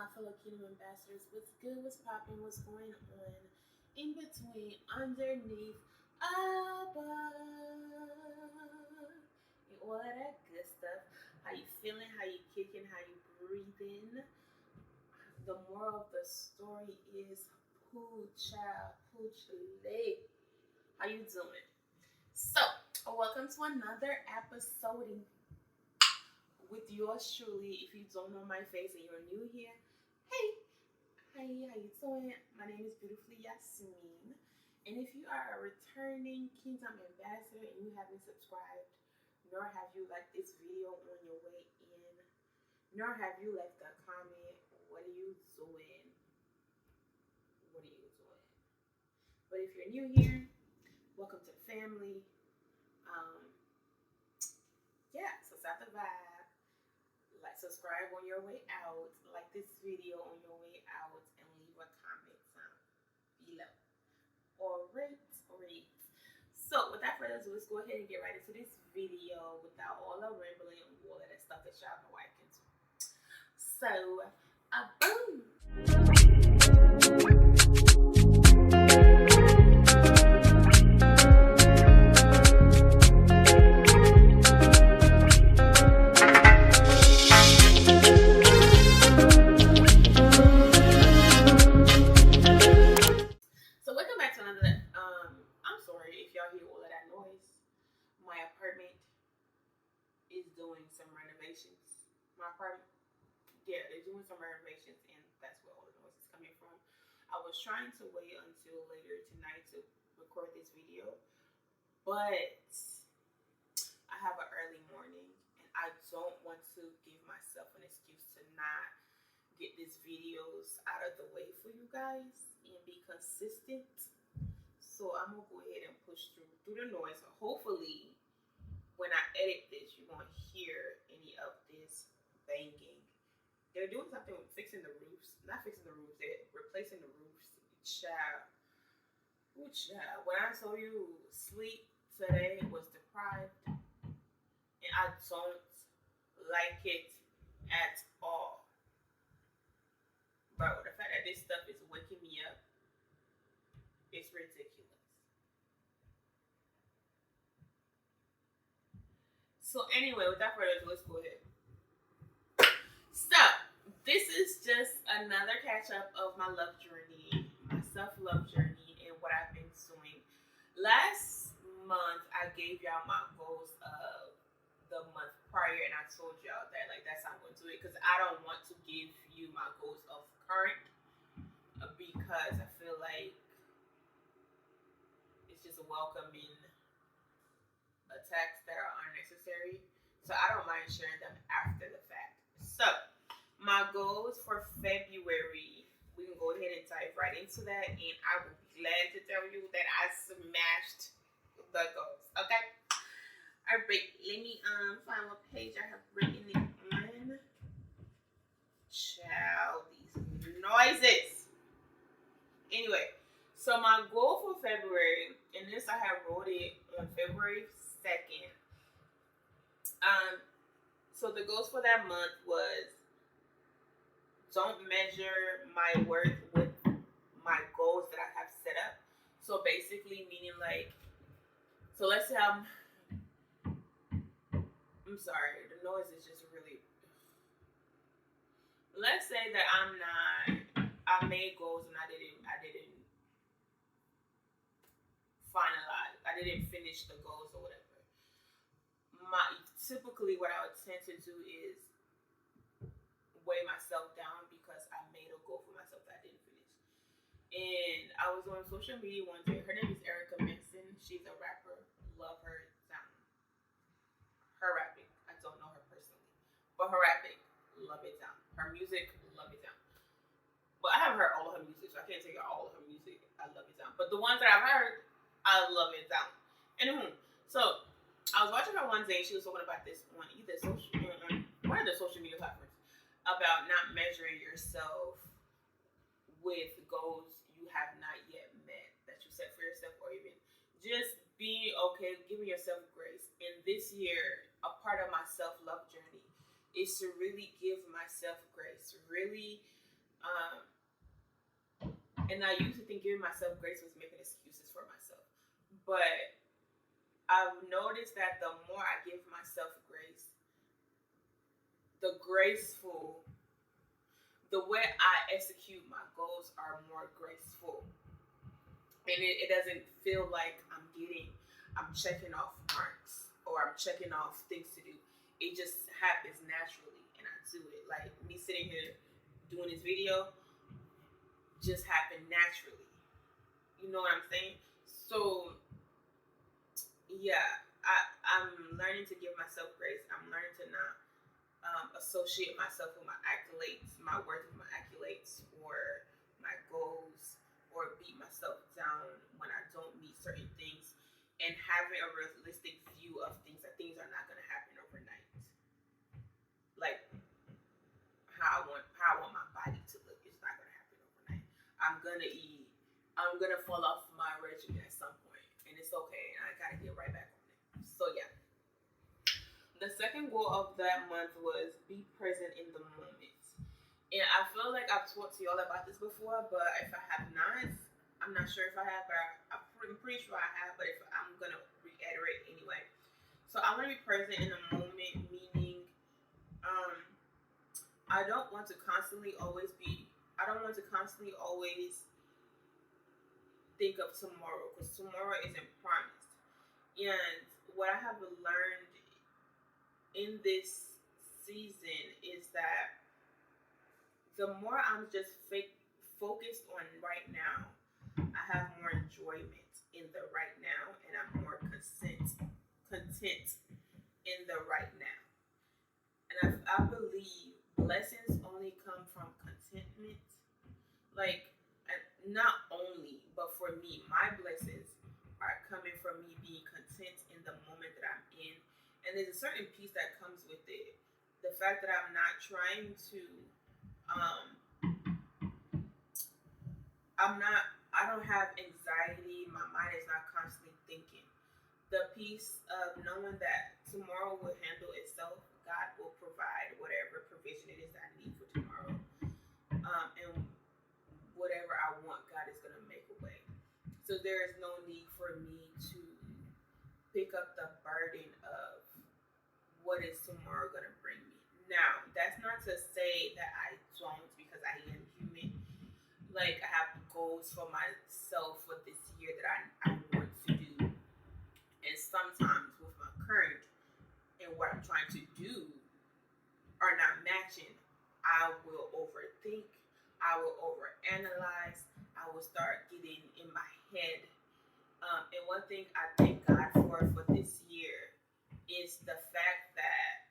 my fellow Kingdom ambassadors. What's good? What's popping? What's going on? In between, underneath, above, and all of that good stuff. How you feeling? How you kicking? How you breathing? The moral of the story is poo child, poo chile. How you doing? So, welcome to another episode with yours truly. If you don't know my face and you're new here, hey, hi, how you doing? My name is Beautifully Yasmin. And if you are a returning Kingdom ambassador and you haven't subscribed, nor have you liked this video on your way in, nor have you left a comment, what are you doing? What are you doing? But if you're new here, welcome to the family. Um, yeah, so start the vibe. Like, subscribe on your way out. Like this video on your way out, and leave a comment down below. Or rate. So, without further ado, let's go ahead and get right into this video without all the rambling and all of that stuff that y'all know I can do. So, boom. So welcome back to another. I'm sorry if y'all hear all of that noise. My apartment is doing some renovations. My apartment, yeah, they're doing some renovations, and that's where all the noise is coming from. I was trying to wait until later tonight to record this video, but I have an early morning, and I don't want to give myself an excuse to not get these videos out of the way for you guys and be consistent. So I'm gonna go ahead and push through the noise. Hopefully, when I edit this, you're gonna hear any of this banging. They're doing something with fixing the roofs. Not fixing the roofs, they're replacing the roofs. Child. Ooh, child. When I told you sleep today was deprived, and I don't like it at all. Bro, the fact that this stuff is waking me up, it's ridiculous. So anyway, without further ado, let's go ahead. So, this is just another catch up of my love journey, my self-love journey, and what I've been doing. Last month, I gave y'all my goals of the month prior, and I told y'all that that's how I'm going to do it, because I don't want to give you my goals of current, because I feel like it's just welcoming attacks that are unnecessary. So I don't mind sharing them after the fact. So my goals for February, we can go ahead and dive right into that, and I will be glad to tell you that I smashed the goals. Okay. All right, let me find what page I have written it on. Child, these noises. Anyway, so my goal for February, and this I have wrote it on February 2nd. So the goals for that month was don't measure my worth with my goals that I have set up. So basically meaning so let's say I'm sorry, the noise is just really, let's say that I made goals and I didn't finalize, I didn't finish the goals or whatever. Typically what I would tend to do is weigh myself down because I made a goal for myself that I didn't finish. And I was on social media one day. Her name is Erica Benson. She's a rapper. Love her sound. Her rapping. I don't know her personally. But her rapping, love it down. Her music, love it down. Well, I haven't heard all of her music, so I can't tell you all of her music. I love it down. But the ones that I've heard, I love it down. Anywho, so I was watching her one day, and she was talking about this on one of the social media platforms, about not measuring yourself with goals you have not yet met that you set for yourself, or even just being okay, giving yourself grace. And this year, a part of my self-love journey is to really give myself grace, really Um, and I used to think giving myself grace was making excuses for myself. But I've noticed that the more I give myself grace, the graceful, the way I execute my goals are more graceful. And it doesn't feel like I'm checking off marks or I'm checking off things to do. It just happens naturally and I do it. Like me sitting here doing this video just happened naturally. You know what I'm saying? So yeah, I'm learning to give myself grace. I'm learning to not associate myself with my accolades, my worth with my accolades, or my goals, or beat myself down when I don't meet certain things, and having a realistic view of things that things are not going to happen overnight. Like how I want my body to look, it's not going to happen overnight. I'm gonna eat. I'm gonna fall off my regimen at some point, and it's okay. And I gotta get right back on it. So yeah, the second goal of that month was be present in the moment. And I feel like I've talked to y'all about this before, but if I have not, I'm not sure if I have, but I'm pretty sure I have. But if I'm gonna reiterate anyway, so I want to be present in the moment, meaning um, I don't want to constantly always be. I don't want to constantly always think of tomorrow because tomorrow isn't promised. And what I have learned in this season is that the more I'm just focused on right now, I have more enjoyment in the right now, and I'm more content in the right now. And I believe blessings only come from contentment. Like, not only, but for me, my blessings are coming from me being content in the moment that I'm in. And there's a certain peace that comes with it. The fact that I'm not trying to um, I don't have anxiety. My mind is not constantly thinking. The peace of knowing that tomorrow will handle itself. God will provide whatever provision it is that I need for tomorrow. And whatever I want, God is going to make a way. So there is no need for me to pick up the burden of what is tomorrow going to bring me. Now, that's not to say that I don't, because I am human. Like I have goals for myself for this year that I want to do, and sometimes with my current and what I'm trying to do are not matching. I will overthink. I will overanalyze. I will start getting in my head. And one thing I thank God for this year is the fact that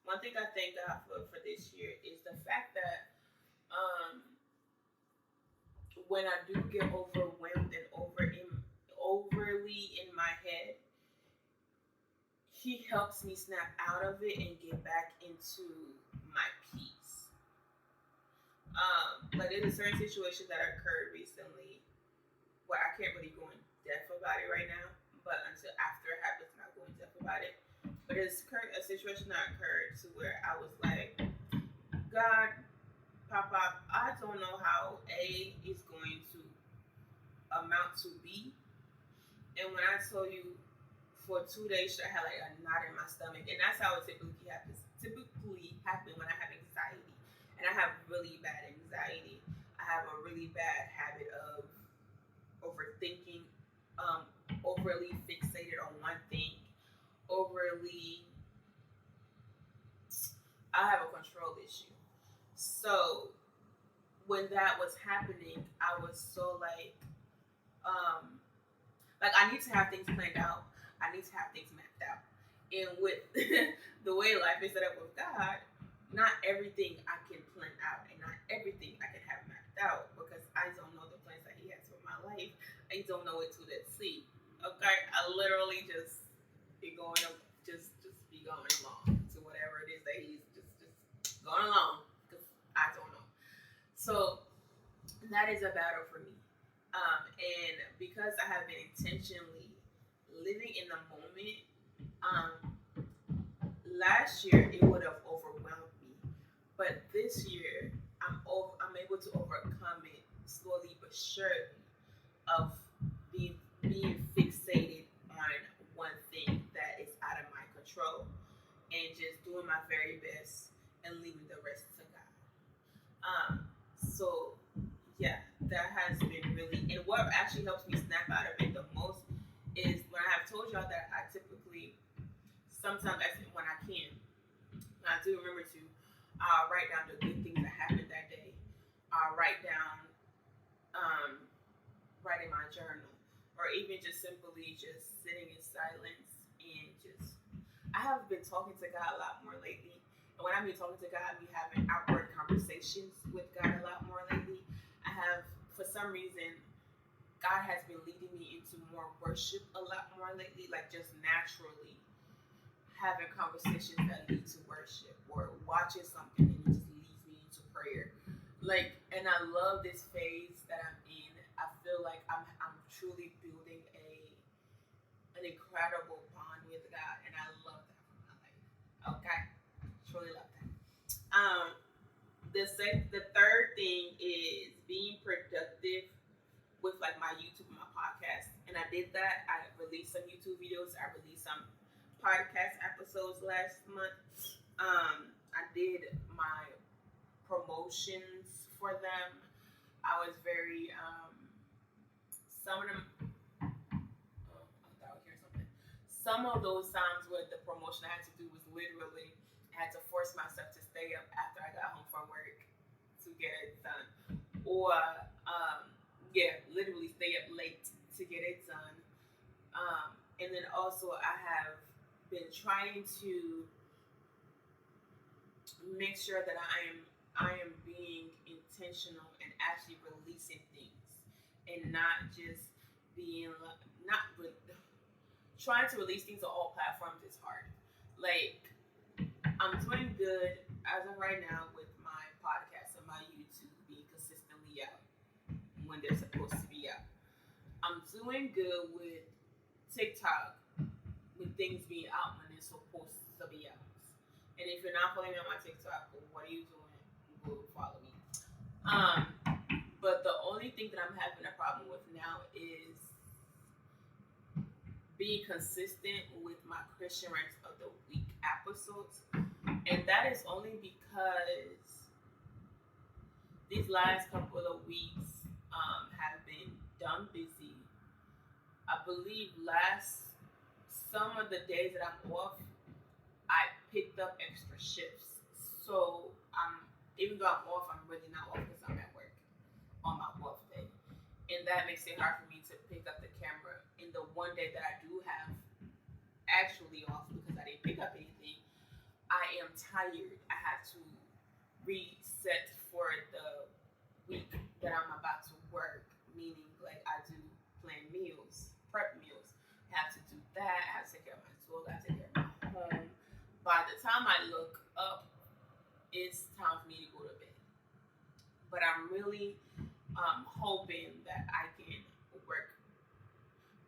one thing I thank God for this year is the fact that um, when I do get overwhelmed and overly in my head, He helps me snap out of it and get back into my peace. Like there's a certain situation that occurred recently where I can't really go in depth about it right now, but until after it happens, I'm not going in depth about it. But it's a situation that occurred to where I was like, God, Papa, I don't know how A is going to amount to B. And when I told you for 2 days, I had like a knot in my stomach, and that's how it typically happens. Typically happen when I have anxiety, and I have really bad anxiety. I have a really bad habit of overthinking, overly fixated on one thing, overly. I have a control issue. So when that was happening, I was so um, like I need to have things planned out. I need to have things mapped out. And with the way life is set up with God, not everything I can plan out and not everything I can have mapped out because I don't know the plans that He has for my life. I don't know it to the sea. Okay, I literally just be going just be going along to whatever it is that He's just going along because I don't know. So that is a battle for me. And because I have been intentionally living in the moment, last year it would have overwhelmed me. this year, I'm able to overcome it slowly but surely of being fixated on one thing that is out of my control and just doing my very best and leaving the rest to God. So yeah, that has been really, and what actually helps me snap out of it the most is when I have told y'all that I typically, sometimes when I can, I do remember to write down the good things that happened that day. Write down, um, write in my journal, or even just simply just sitting in silence and just. I have been talking to God a lot more lately, and when I mean talking to God, I mean having outward conversations with God a lot more lately. I have, for some reason, God has been leading me into more worship a lot more lately, like just naturally having conversations that lead to worship or watching something and it just leads me into prayer. Like, and I love this phase that I'm in. I feel like I'm truly building an incredible bond with God, and I love that for my life. Okay, truly love that. Um, the third thing is being productive with like my YouTube and my podcast, and I did that. I released some YouTube videos. I released some podcast episodes last month. I did my promotions for them. I was very some of them. Oh, I thought I was hearing something. Some of those times where the promotion I had to do was literally I had to force myself to stay up after I got home from work to get it done, or yeah, literally stay up late to get it done. And then also I have been trying to make sure that I am being intentional and actually releasing things and not just being not trying to release things on all platforms is hard. Like, I'm doing good as of right now with my podcast and my YouTube being consistently out when they're supposed to be out. I'm doing good with TikTok with things being out when they're supposed to be out. And if you're not following me on my TikTok, what are you doing? Go follow me. Um, but the only thing that I'm having a problem with now is being consistent with my Christian Rants of the Week episodes. And that is only because these last couple of weeks have been dumb busy. I believe some of the days that I'm off, I picked up extra shifts. So even though I'm off, I'm really not off because I'm at work on my off day. And that makes it hard for me to pick up the camera. And the one day that I do have actually off because I didn't pick up anything, I am tired. I have to reset for the week that I'm about to work, meaning like I do plan meals, prep meals. I have to do that. I have to take care of my tools. I have to take care of my home. By the time I look up, it's time for me to go to bed. But I'm really hoping that I can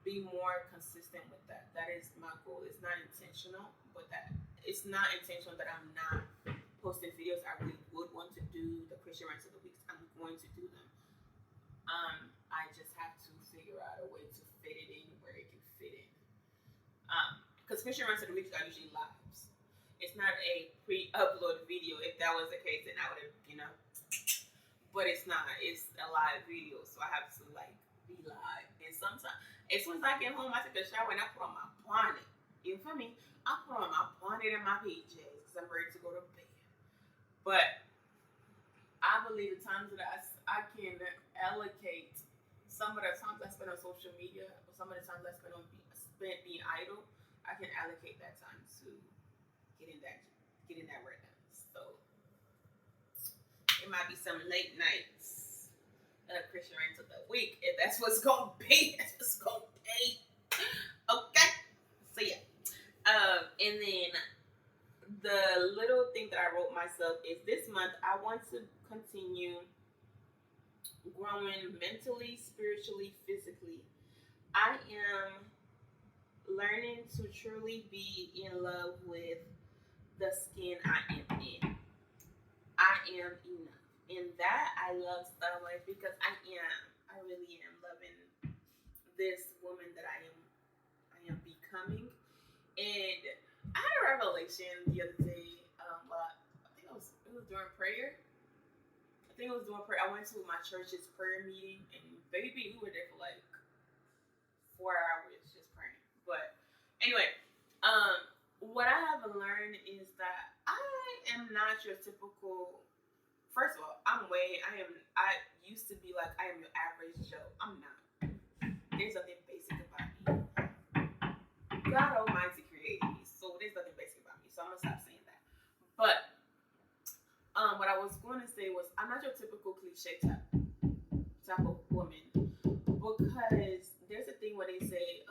be more consistent with that. That is my goal. It's not intentional, but it's not intentional that I'm not posting videos. I really would want to do the Christian Rants of the Weeks. I'm going to do them. I just have to figure out a way to fit it in where it can fit in. Because Christian Rants of the Weeks are usually lives. It's not a pre-upload video. If that was the case, then I would have, But it's not. It's a live video, so I have to be live. And sometimes, as soon as I get home, I take a shower and I put on my bonnet. You feel me? I put on my bonnet and my PJs because I'm ready to go to bed. But I believe the times that I can allocate some of the times I spend on social media, or some of the times I spent being idle, I can allocate that time to getting that work done. So it might be some late nights Christian Rants of the Week if that's what's gonna be. That's what's gonna be. Okay. So yeah. And then the little thing that I wrote myself is this month I want to continue growing mentally, spiritually, physically. I am learning to truly be in love with the skin I am in. I am love so much because I really am loving this woman that I am becoming. And I had a revelation the other day. Well, I think it was during prayer. I think it was during prayer. I went to my church's prayer meeting, and baby, we were there for like 4 hours just praying. But anyway, what I have learned is that I am not your typical. First of all, I used to be like I am your average Joe. I'm not. There's nothing basic about me. God Almighty created me, so there's nothing basic about me. So I'm gonna stop saying that. But what I was going to say was I'm not your typical cliche type of woman because there's a thing where they say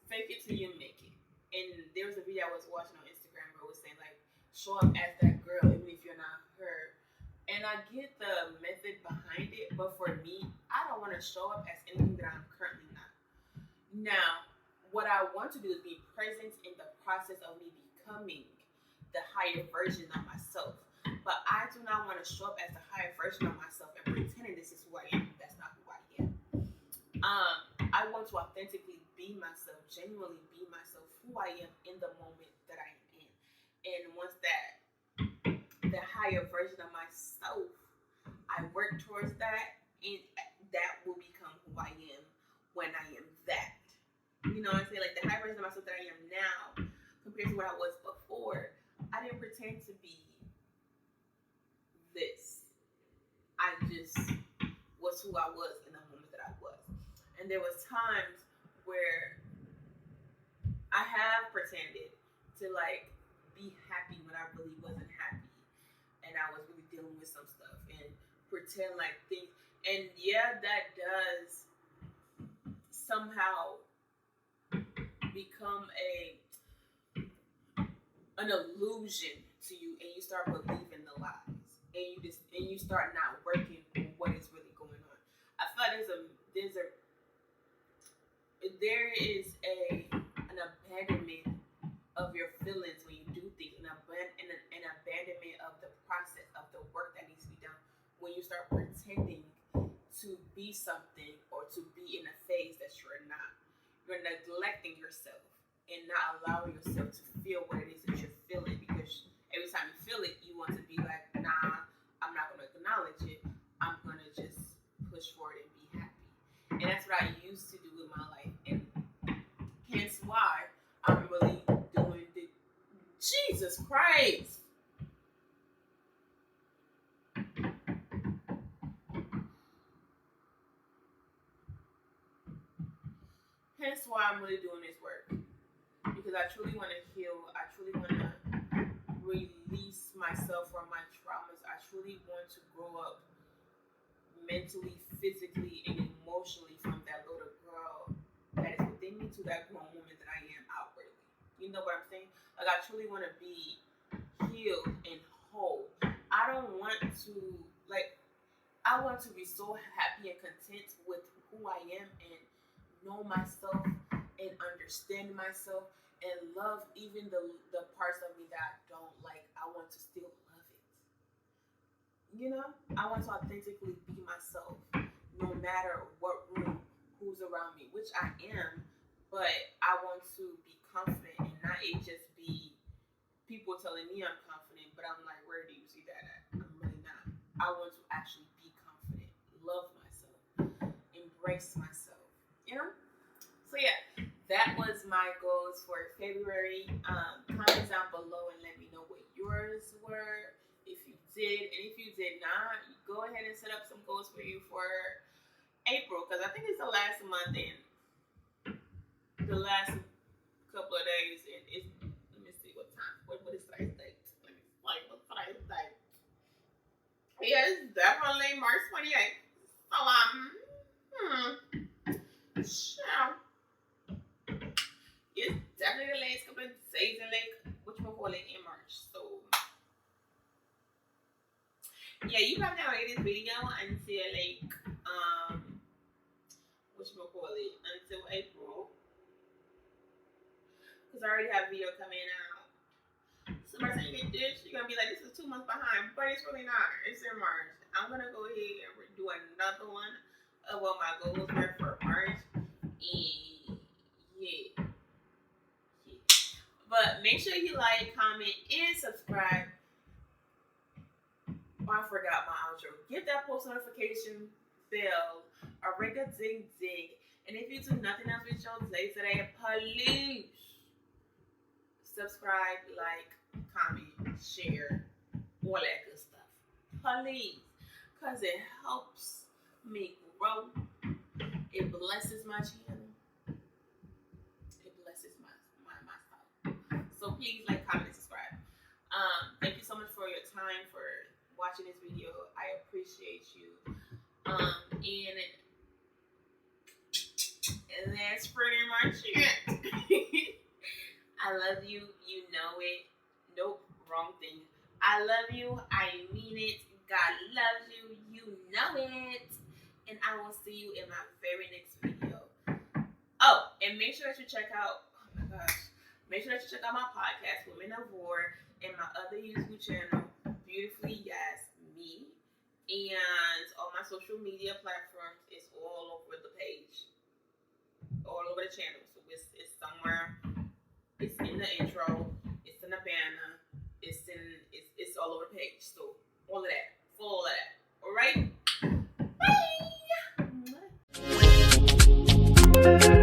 fake it till you make it. And there was a video I was watching on Instagram where it was saying like show up as that girl even if you're not her. And I get the method behind it, but for me, I don't want to show up as anything that I'm currently not. Now, what I want to do is be present in the process of me becoming the higher version of myself. But I do not want to show up as the higher version of myself and pretending this is who I am. That's not who I am. I want to authentically be myself, genuinely be myself, who I am in the moment that I am in. And once the higher version of myself, I work towards that, and that will become who I am when I am that. You know what I'm saying? Like the higher version of myself that I am now compared to what I was before, I didn't pretend to be this. I just was who I was in the moment that I was. And there was times where I have pretended to like be happy when I really wasn't happy. And I was really dealing with some stuff and pretend like things. And yeah, that does somehow become an illusion to you, and you start believing the lies, and you start not working on what is really going on. I feel like there is an abandonment of your feelings when you do things, an abandonment of the process of the work that needs to be done when you start pretending to be something or to be in a phase that you're not. You're neglecting yourself and not allowing yourself to feel what it is that you're feeling, because every time you feel it, you want to be like, nah, I'm not going to acknowledge it. I'm going to just push forward and be happy. And that's what I used to do in my life. And hence why I'm really doing the Jesus Christ. Hence why I'm really doing this work. Because I truly want to heal. I truly want to release myself from my traumas. I truly want to grow up mentally, physically, and emotionally from that little girl that is within me to that grown woman that I am outwardly. You know what I'm saying? Like, I truly want to be healed and whole. I don't want to, like, I want to be so happy and content with who I am and know myself and understand myself and love even the parts of me that I don't like. I want to still love it. You know? I want to authentically be myself no matter what room, who's around me, which I am, but I want to be confident and not it just be people telling me I'm confident, but I'm like, where do you see that at? I'm really not. I want to actually be confident, love myself, embrace myself. You know? So yeah, that was my goals for February. Comment down below and let me know what yours were. If you did, and if you did not, go ahead and set up some goals for you for April, because I think it's the last month and the last couple of days. And it's, let me see what time. What is today's date? Let me like what's today's date? Yeah, it's definitely March 28th. So sure. It's definitely the last couple of days in like which one call it in March. So yeah, you have to wait this video until like which one call it until April, because I already have a video coming out. So my by the time you get this, you're gonna be like, this is 2 months behind, but it's really not. It's in March. I'm gonna go ahead and do another one of what my goals were for March. And yeah. But make sure you like, comment, and subscribe. Oh, I forgot my outro. Give that post notification bell a ring a ding ding. And if you do nothing else with your day today, please subscribe, like, comment, share, all that good stuff. Please. Because it helps me grow. It blesses my channel. It blesses my soul. So please like, comment, and subscribe. Thank you so much for your time, for watching this video. I appreciate you. And that's pretty much it. I love you. You know it. Nope, wrong thing. I love you. I mean it. God loves you. You know it. And I will see you in my very next video. Oh, and make sure that you check out, oh my gosh, make sure that you check out my podcast, Women of War, and my other YouTube channel, Beautifully Yes Me. And on my social media platforms, it's all over the page, all over the channel. So it's somewhere. It's in the intro. It's in the banner. It's all over the page. So all of that, full of that. All right. Bye.